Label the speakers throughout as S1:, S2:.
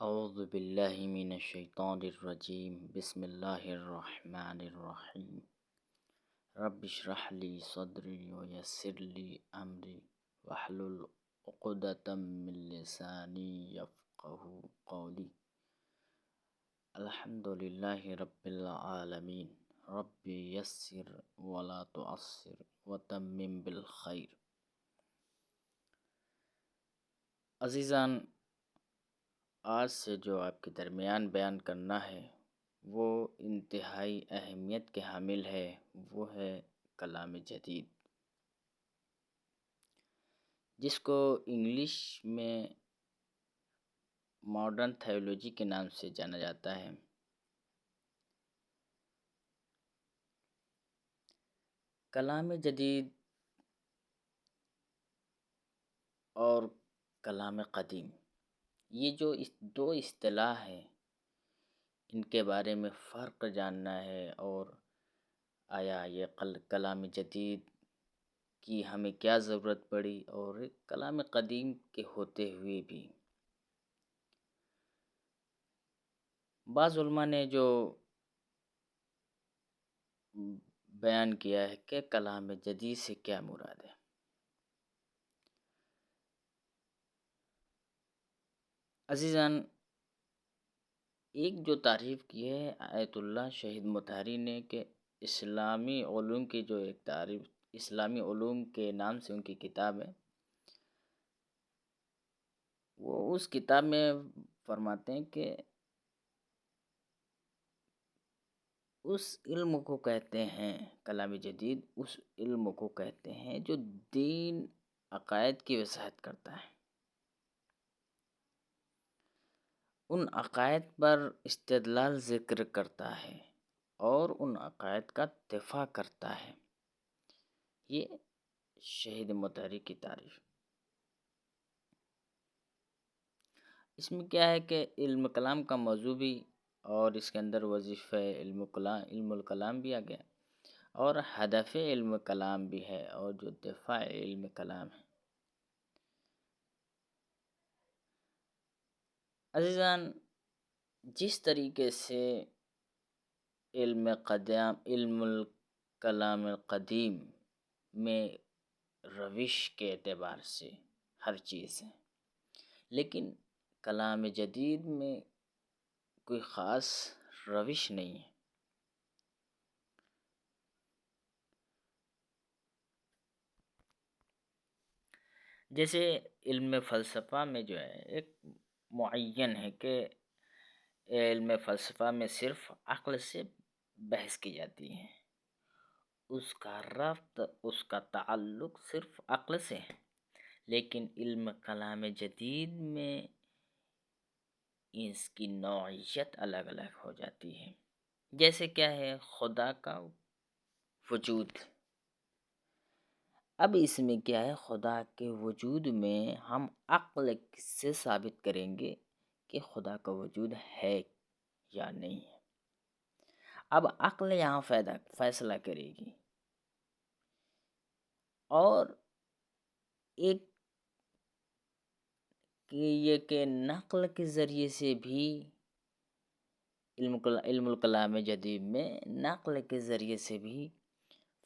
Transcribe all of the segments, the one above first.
S1: اعوذ باللہ من الشیطان الرجیم بسم اللہ الرحمن الرحیم رب اشرح لی صدری ویسر لی امری واحلل عقدۃ من لسانی یفقہوا قولی الحمد للہ رب العالمین رب یسر ولا تعسر وتمم بالخیر۔ عزیزان، آج سے جو آپ کے درمیان بیان کرنا ہے وہ انتہائی اہمیت کے حامل ہے، وہ ہے کلام جدید، جس کو انگلش میں ماڈرن تھیولوجی کے نام سے جانا جاتا ہے۔ کلام جدید اور کلام قدیم، یہ جو دو اصطلاح ہیں، ان کے بارے میں فرق جاننا ہے، اور آیا یہ کلام جدید کی ہمیں کیا ضرورت پڑی، اور کلام قدیم کے ہوتے ہوئے بھی بعض علماء نے جو بیان کیا ہے کہ کلام جدید سے کیا مراد ہے۔ عزیزان، ایک جو تعریف کی ہے آیت اللہ شہید مطہری نے کہ اسلامی علوم کی جو ایک تعریف، اسلامی علوم کے نام سے ان کی کتاب ہے، وہ اس کتاب میں فرماتے ہیں کہ اس علم کو کہتے ہیں، کلام جدید اس علم کو کہتے ہیں جو دین عقائد کی وضاحت کرتا ہے، ان عقائد پر استدلال ذکر کرتا ہے اور ان عقائد کا دفاع کرتا ہے۔ یہ شہید مطہری کی تعریف۔ اس میں کیا ہے کہ علم کلام کا موضوع بھی، اور اس کے اندر وظیفہ علم الکلام بھی آ گیا، اور ہدف علم کلام بھی ہے، اور جو دفاع علم کلام ہے۔ عزیزان، جس طریقے سے علم الکلام القدیم میں روش کے اعتبار سے ہر چیز ہے، لیکن کلام جدید میں کوئی خاص روش نہیں ہے۔ جیسے علم فلسفہ میں جو ہے ایک معین ہے کہ علم فلسفہ میں صرف عقل سے بحث کی جاتی ہے، اس کا ربط، اس کا تعلق صرف عقل سے ہے، لیکن علم کلام جدید میں اس کی نوعیت الگ الگ ہو جاتی ہے۔ جیسے کیا ہے، خدا کا وجود۔ اب اس میں کیا ہے، خدا کے وجود میں ہم عقل سے ثابت کریں گے کہ خدا کا وجود ہے یا نہیں ہے۔ اب عقل یہاں فیصلہ کرے گی، اور ایک یہ کہ نقل کے ذریعے سے بھی علم الکلام جدید میں نقل کے ذریعے سے بھی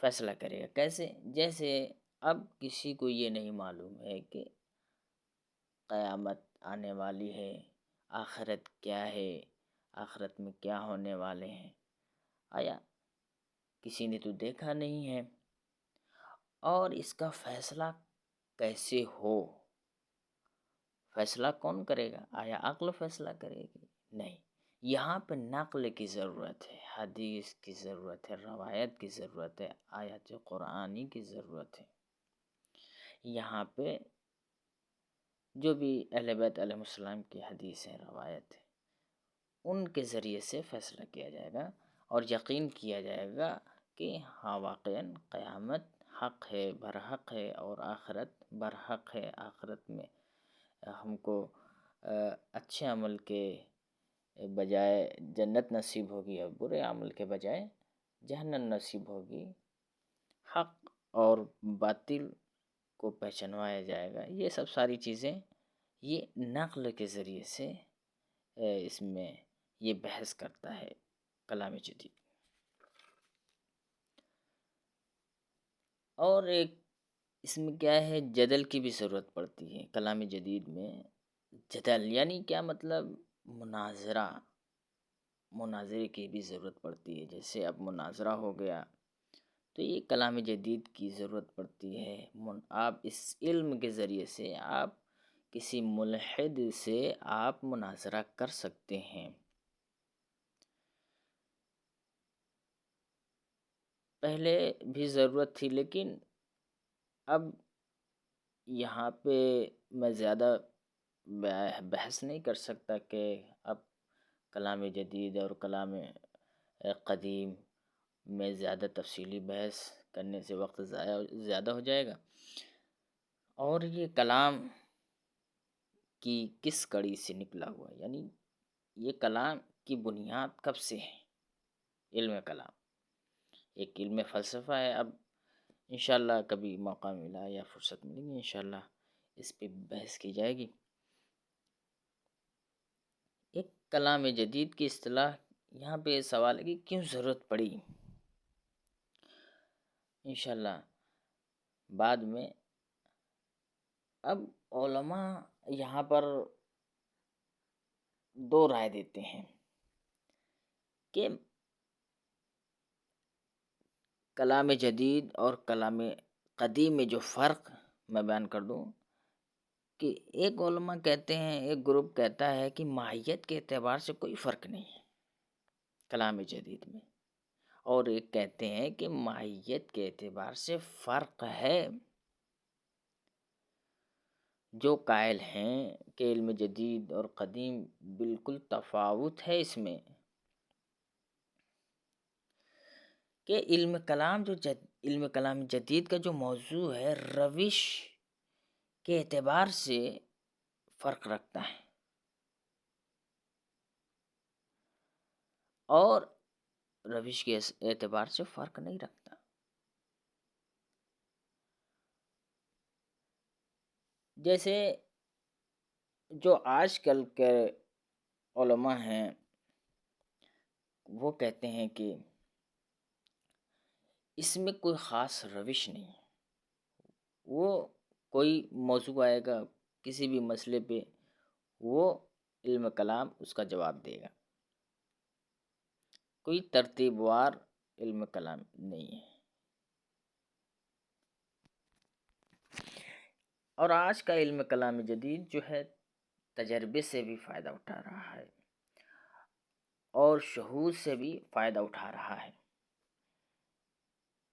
S1: فیصلہ کرے گا۔ کیسے؟ جیسے اب کسی کو یہ نہیں معلوم ہے کہ قیامت آنے والی ہے، آخرت کیا ہے، آخرت میں کیا ہونے والے ہیں، آیا کسی نے تو دیکھا نہیں ہے، اور اس کا فیصلہ کیسے ہو؟ فیصلہ کون کرے گا؟ آیا عقل فیصلہ کرے گی؟ نہیں، یہاں پہ نقل کی ضرورت ہے، حدیث کی ضرورت ہے، روایت کی ضرورت ہے، آیات قرآنی کی ضرورت ہے۔ یہاں پہ جو بھی اہل بیت علیہ السلام کی حدیث ہے، روایت ہے، ان کے ذریعے سے فیصلہ کیا جائے گا، اور یقین کیا جائے گا کہ ہاں واقعاً قیامت حق ہے، برحق ہے، اور آخرت برحق ہے۔ آخرت میں ہم کو اچھے عمل کے بجائے جنت نصیب ہوگی، اور برے عمل کے بجائے جہنم نصیب ہوگی۔ حق اور باطل کو پہچانوایا جائے گا۔ یہ سب ساری چیزیں یہ نقل کے ذریعے سے اس میں یہ بحث کرتا ہے کلام جدید. اور ایک اس میں کیا ہے، جدل کی بھی ضرورت پڑتی ہے کلام جدید میں. جدل یعنی کیا مطلب، مناظرے کی بھی ضرورت پڑتی ہے. جیسے اب مناظرہ ہو گیا تو یہ کلام جدید کی ضرورت پڑتی ہے. آپ اس علم کے ذریعے سے آپ کسی ملحد سے آپ مناظرہ کر سکتے ہیں. پہلے بھی ضرورت تھی، لیکن اب یہاں پہ میں زیادہ بحث نہیں کر سکتا کہ اب کلام جدید اور کلام قدیم میں زیادہ تفصیلی بحث کرنے سے وقت زیادہ ہو جائے گا. اور یہ کلام کی کس کڑی سے نکلا ہوا ہے، یعنی یہ کلام کی بنیاد کب سے ہے. علم کلام ایک علم فلسفہ ہے. اب انشاءاللہ کبھی موقع ملا یا فرصت ملے گی انشاءاللہ اس پہ بحث کی جائے گی. ایک کلام جدید کی اصطلاح یہاں پہ سوال ہے کہ کیوں ضرورت پڑی. انشاءاللہ بعد میں. اب علماء یہاں پر دو رائے دیتے ہیں کہ کلام جدید اور کلام قدیم میں جو فرق میں بیان کر دوں کہ ایک علماء کہتے ہیں، ایک گروپ کہتا ہے کہ ماہیت کے اعتبار سے کوئی فرق نہیں ہے کلام جدید میں، اور ایک کہتے ہیں کہ ماہیت کے اعتبار سے فرق ہے. جو قائل ہیں کہ علم جدید اور قدیم بالکل تفاوت ہے اس میں، کہ علم کلام جدید کا جو موضوع ہے روش کے اعتبار سے فرق رکھتا ہے اور روش کے اعتبار سے فرق نہیں رکھتا. جیسے جو آج کل کے علماء ہیں وہ کہتے ہیں کہ اس میں کوئی خاص روش نہیں ہے. وہ کوئی موضوع آئے گا کسی بھی مسئلے پہ، وہ علم کلام اس کا جواب دے گا. کوئی ترتیب وار علم کلام نہیں ہے. اور آج کا علم کلام جدید جو ہے تجربے سے بھی فائدہ اٹھا رہا ہے اور شہود سے بھی فائدہ اٹھا رہا ہے.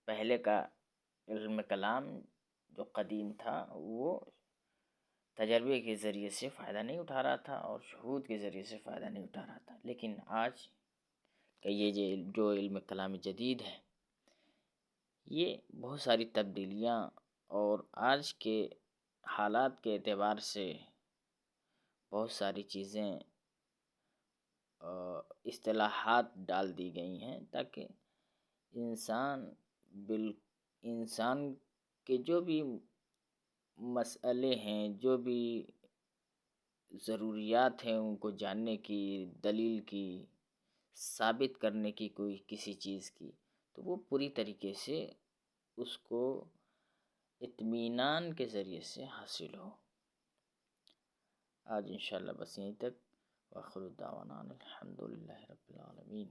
S1: پہلے کا علم کلام جو قدیم تھا وہ تجربے کے ذریعے سے فائدہ نہیں اٹھا رہا تھا اور شہود کے ذریعے سے فائدہ نہیں اٹھا رہا تھا. لیکن آج کہ یہ جو علم کلام جدید ہے یہ بہت ساری تبدیلیاں اور آج کے حالات کے اعتبار سے بہت ساری چیزیں اصطلاحات ڈال دی گئی ہیں تاکہ انسان کے جو بھی مسئلے ہیں، جو بھی ضروریات ہیں ان کو جاننے کی، دلیل کی، ثابت کرنے کی کوئی کسی چیز کی، تو وہ پوری طریقے سے اس کو اطمینان کے ذریعے سے حاصل ہو. آج انشاءاللہ بس یہیں تک. وآخر دعوانا الحمدللہ رب العالمین.